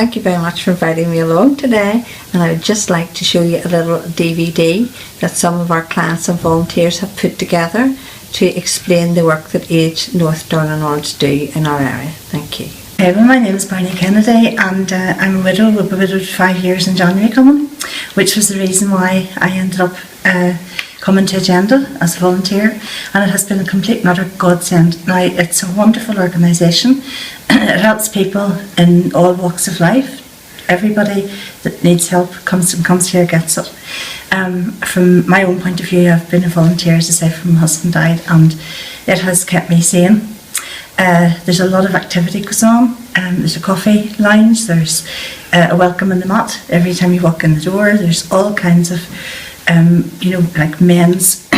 thank you very much for inviting me along today, and I would just like to show you a little DVD that some of our clients and volunteers have put together to explain the work that Age North Donegal do in our area. Thank you. Well, my name is Canaday, and I'm a widow. We'll be widowed 5 years in January coming, which was the reason why I ended up coming to Agenda as a volunteer, and it has been a complete and utter godsend. Now, it's a wonderful organisation. It helps people in all walks of life. Everybody that needs help comes here, gets it. From my own point of view, I've been a volunteer, as I say, from my husband died, and it has kept me sane. There's a lot of activity goes on. There's a coffee lounge, there's a welcome in the mat every time you walk in the door. There's all kinds of like men's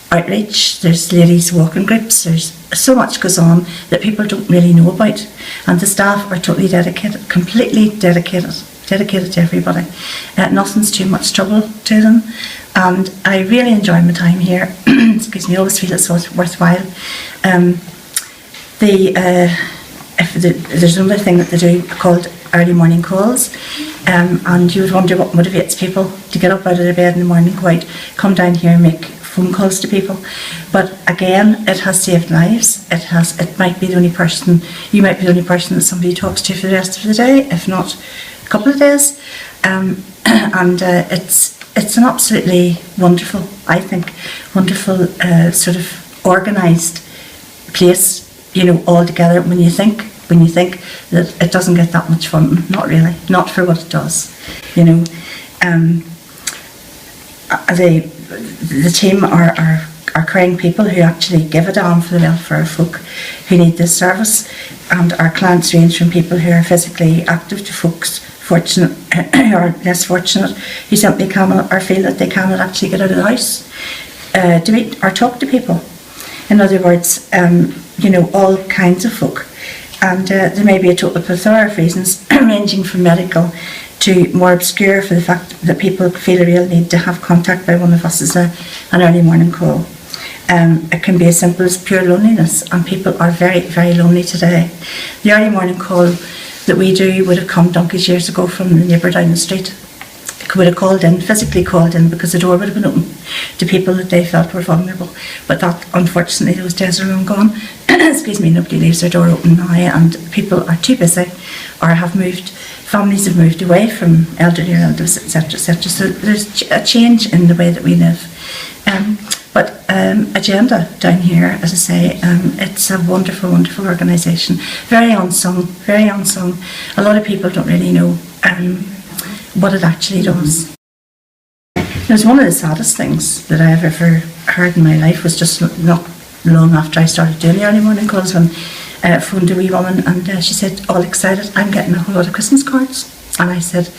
outreach. There's ladies walking groups. There's so much goes on that people don't really know about, and the staff are totally dedicated, completely dedicated to everybody. Nothing's too much trouble to them, and I really enjoy my time here. Excuse me, I always feel it's worthwhile. There's another thing that they do called early morning calls, and you would wonder what motivates people to get up out of their bed in the morning, go out, come down here and make phone calls to people. But again, it has saved lives. It might be the only person, you might be the only person that somebody talks to for the rest of the day, if not a couple of days. It's an absolutely wonderful, I think, wonderful sort of organised place, all together. When you think that it doesn't get that much fun, not really, not for what it does. The team are caring people who actually give a damn for the welfare of folk who need this service, and our clients range from people who are physically active to folks fortunate or less fortunate who simply cannot or feel that they cannot actually get out of the house to meet or talk to people. In other words, all kinds of folk. And there may be a total plethora of reasons, ranging from medical to more obscure, for the fact that people feel a real need to have contact by one of us as an early morning call. It can be as simple as pure loneliness, and people are very, very lonely today. The early morning call that we do would have come donkeys years ago from the neighbour down the street. Would have physically called in, because the door would have been open to people that they felt were vulnerable. But that, unfortunately, those days are long gone. Excuse me, nobody leaves their door open now, and people are too busy or families have moved away from elderly relatives, etc., etc. So there's a change in the way that we live. But Agenda down here, as I say, it's a wonderful, wonderful organisation. Very unsung. A lot of people don't really know what it actually does. It was one of the saddest things that I've ever heard in my life. Was just not long after I started doing the early morning calls, when I phoned a wee woman, and she said, all excited, I'm getting a whole lot of Christmas cards. And I said,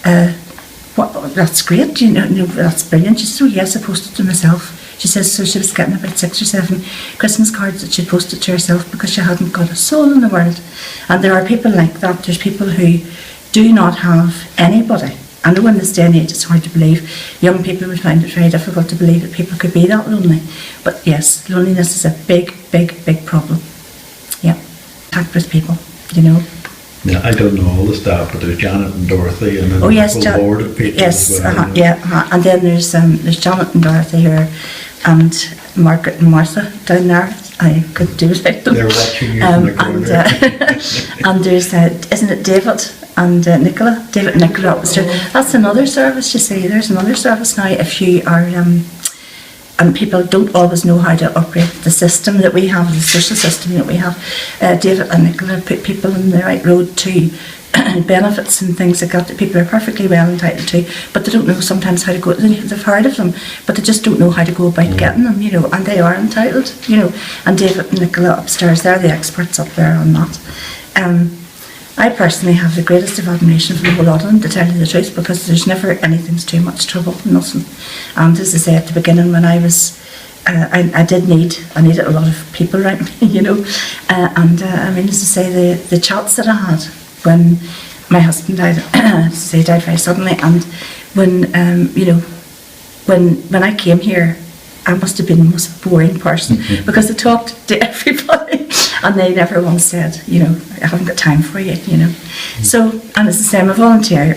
that's great, that's brilliant. She said, oh yes, I posted to myself. She says, so she was getting about 6 or 7 Christmas cards that she'd posted to herself because she hadn't got a soul in the world. And there are people like that. There's people who do not have anybody. I know in this day and age it's hard to believe. Young people would find it very difficult to believe that people could be that lonely. But yes, loneliness is a big, big, big problem. Yeah, contact with people, Yeah, I don't know all the staff, but there's Janet and Dorothy, and then yes, a whole board of people. Yes, as well, and then there's Janet and Dorothy here, and Margaret and Martha down there. I could do without them. They're watching you from the corner. And there's, isn't it David and Nicola? David and Nicola upstairs. That's another service, you see. There's another service now if you are, and people don't always know how to operate the system that we have, the social system that we have. David and Nicola put people on the right road to benefits and things like that people are perfectly well entitled to, but they don't know sometimes how to go. They've heard of them, but they just don't know how to go about getting them, and they are entitled, and David and Nicola upstairs, they're the experts up there on that. I personally have the greatest of admiration for the whole lot of them, to tell you the truth, because there's never anything's too much trouble, nothing. And as I say at the beginning, when I was I needed a lot of people around me, and I mean, as I say, the chats that I had when my husband died, he died very suddenly, and when when I came here, I must have been the most boring person because I talked to everybody And they never once said, you know, I haven't got time for you, you know. So, and it's the same, I volunteer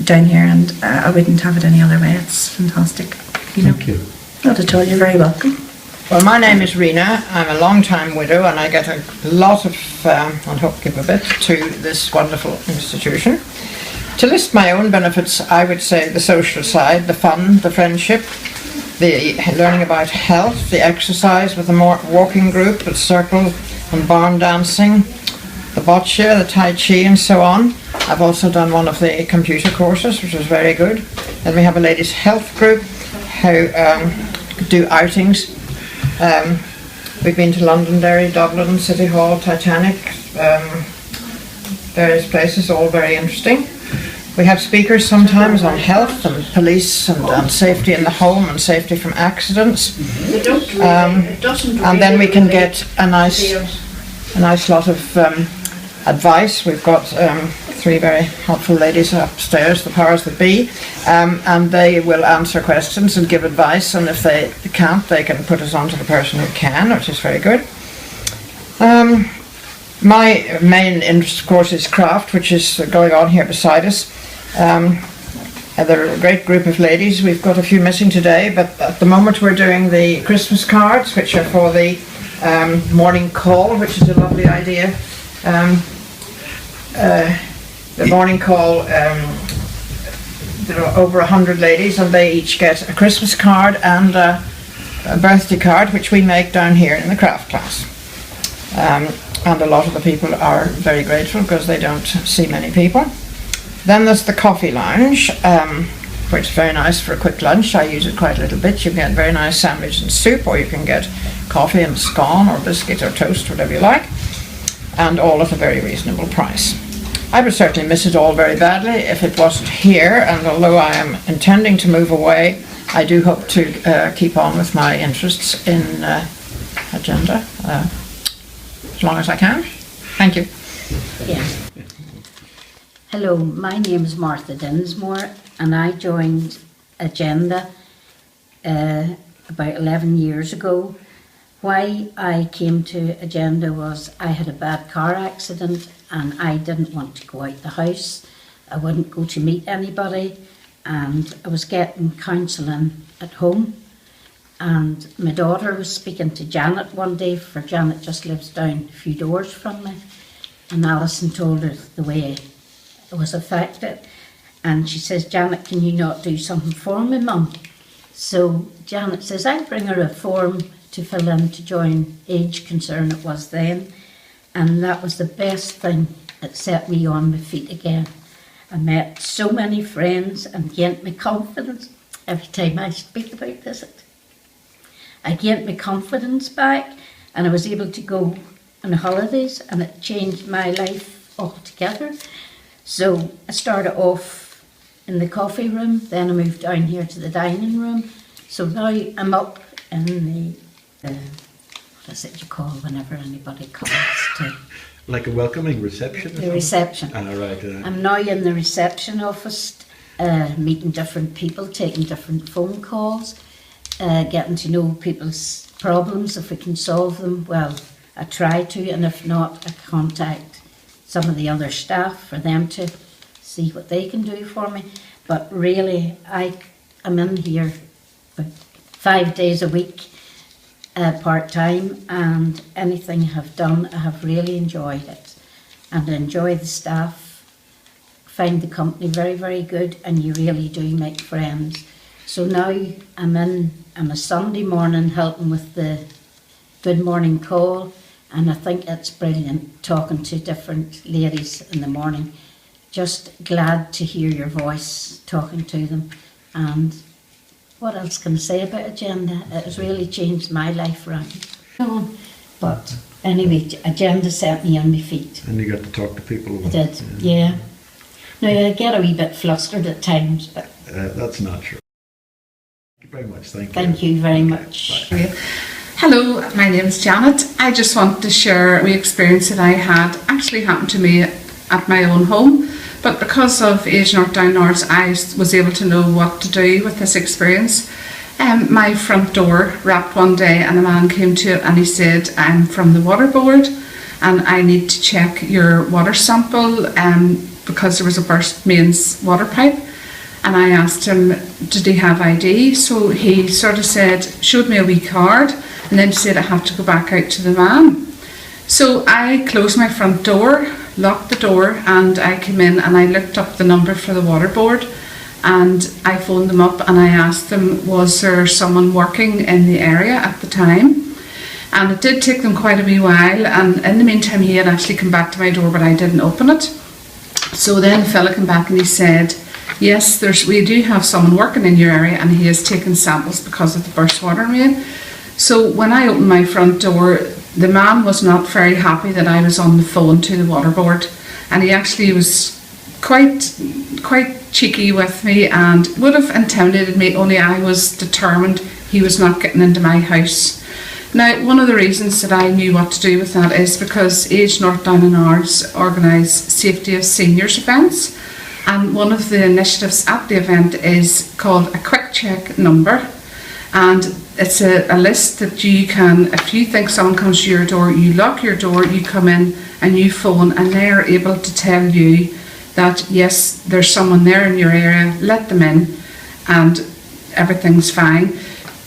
down here, and I wouldn't have it any other way. It's fantastic, you know. Thank you. Not at all, you're very welcome. Well, my name is Reena. I'm a long-time widow, and I get a lot of, and hope to give a bit, to this wonderful institution. To list my own benefits, I would say the social side, the fun, the friendship, the learning about health, the exercise with the walking group, the circle and barn dancing, the bocce, the tai chi and so on. I've also done one of the computer courses, which was very good. Then we have a ladies' health group who do outings. We've been to Londonderry, Dublin, City Hall, Titanic, various places, all very interesting. We have speakers sometimes on health and police and safety in the home and safety from accidents. And then we can get a nice lot of advice. We've got 3 very helpful ladies upstairs, the powers that be, and they will answer questions and give advice, and if they can't, they can put us on to the person who can, which is very good. My main interest, of course, is craft, which is going on here beside us. They're a great group of ladies. We've got a few missing today, but at the moment we're doing the Christmas cards, which are for the morning call, which is a lovely idea. The morning call, there are over 100 ladies, and they each get a Christmas card and a birthday card, which we make down here in the craft class. And a lot of the people are very grateful because they don't see many people. Then there's the coffee lounge, which is very nice for a quick lunch. I use it quite a little bit. You can get very nice sandwich and soup, or you can get coffee and scone or biscuit or toast, whatever you like, and all at a very reasonable price. I would certainly miss it all very badly if it wasn't here, and although I am intending to move away, I do hope to keep on with my interests in agenda as long as I can. Thank you. Yeah. Hello, my name is Martha Densmore, and I joined Agenda about 11 years ago. Why I came to Agenda was I had a bad car accident and I didn't want to go out the house. I wouldn't go to meet anybody, and I was getting counselling at home. And my daughter was speaking to Janet one day, for Janet just lives down a few doors from me, and Alison told her the way I was affected, and she says, Janet, can you not do something for me, Mum? So Janet says, I'll bring her a form to fill in to join Age Concern it was then, and that was the best thing that set me on my feet again. I met so many friends and gained my confidence every time I speak about this. I gained my confidence back, and I was able to go on holidays, and it changed my life altogether. So I started off in the coffee room, then I moved down here to the dining room. So now I'm up in the, what is it you call whenever anybody comes to? Like a welcoming reception? The reception. Right. I'm now in the reception office, meeting different people, taking different phone calls, getting to know people's problems. If we can solve them, well, I try to, and if not, I contact some of the other staff for them to see what they can do for me. But really, I'm in here for 5 days a week, part-time, and anything I have done, I have really enjoyed it. And I enjoy the staff, find the company very, very good, and you really do make friends. So now I'm in on a Sunday morning helping with the Good Morning Call, and I think it's brilliant talking to different ladies in the morning. Just glad to hear your voice talking to them. And what else can I say about Agenda? It has really changed my life around. But anyway, Agenda set me on my feet. And you got to talk to people. I did, yeah. Now I get a wee bit flustered at times, but that's natural. Thank you very much. Thank you. Thank you very much. Bye. Hello, my name is Janet. I just want to share an experience that I had actually happened to me at my own home, but because of Age North Down North, I was able to know what to do with this experience. My front door rapped one day and a man came to it and he said, I'm from the water board and I need to check your water sample because there was a burst mains water pipe. And I asked him, did he have ID? So he sort of said, showed me a wee card and then said I have to go back out to the man. So I closed my front door, locked the door, and I came in and I looked up the number for the water board and I phoned them up and I asked them, was there someone working in the area at the time? And it did take them quite a wee while, and in the meantime he had actually come back to my door but I didn't open it. So then the fella came back and he said, yes, we do have someone working in your area and he has taken samples because of the burst water main. So when I opened my front door, the man was not very happy that I was on the phone to the water board, and he actually was quite cheeky with me and would have intimidated me, only I was determined he was not getting into my house. Now, one of the reasons that I knew what to do with that is because Age North Down and Ards organise Safety of Seniors events, and one of the initiatives at the event is called a quick check number, and it's a list that you can, if you think someone comes to your door, you lock your door, you come in and you phone and they're able to tell you that yes, there's someone there in your area, let them in and everything's fine.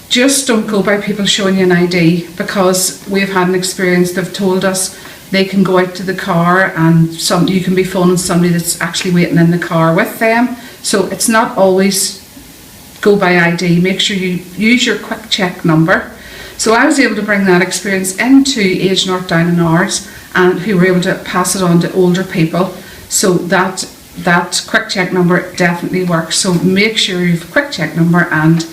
Just don't go by people showing you an ID, because we've had an experience, they've told us they can go out to the car and you can be phoning somebody that's actually waiting in the car with them. So it's not always go by ID, make sure you use your quick check number. So I was able to bring that experience into Age North Down and Ards, and who were able to pass it on to older people. So that quick check number definitely works. So make sure you have a quick check number and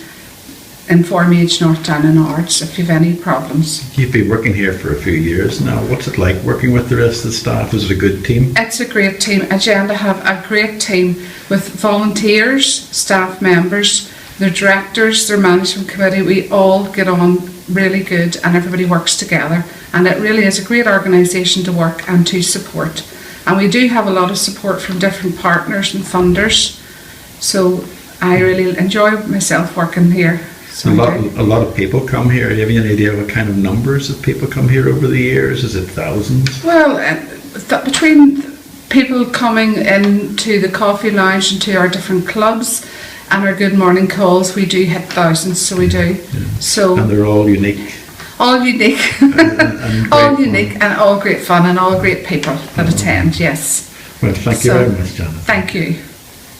inform Age North Down and Ards if you have any problems. You've been working here for a few years now. What's it like working with the rest of the staff? Is it a good team? It's a great team. Agenda have a great team with volunteers, staff members, their directors, their management committee. We all get on really good and everybody works together, and it really is a great organisation to work and to support. And we do have a lot of support from different partners and funders, so I really enjoy myself working here. So a lot of people come here. Do you have any idea what kind of numbers of people come here over the years? Is it thousands? Well, between people coming into the coffee lounge and to our different clubs and our good morning calls, we do hit thousands, so we do. Yeah. So, and they're all unique. All unique. and all unique and all great fun and all great people that attend, yes. Well, thank you very much, Janet. Thank you.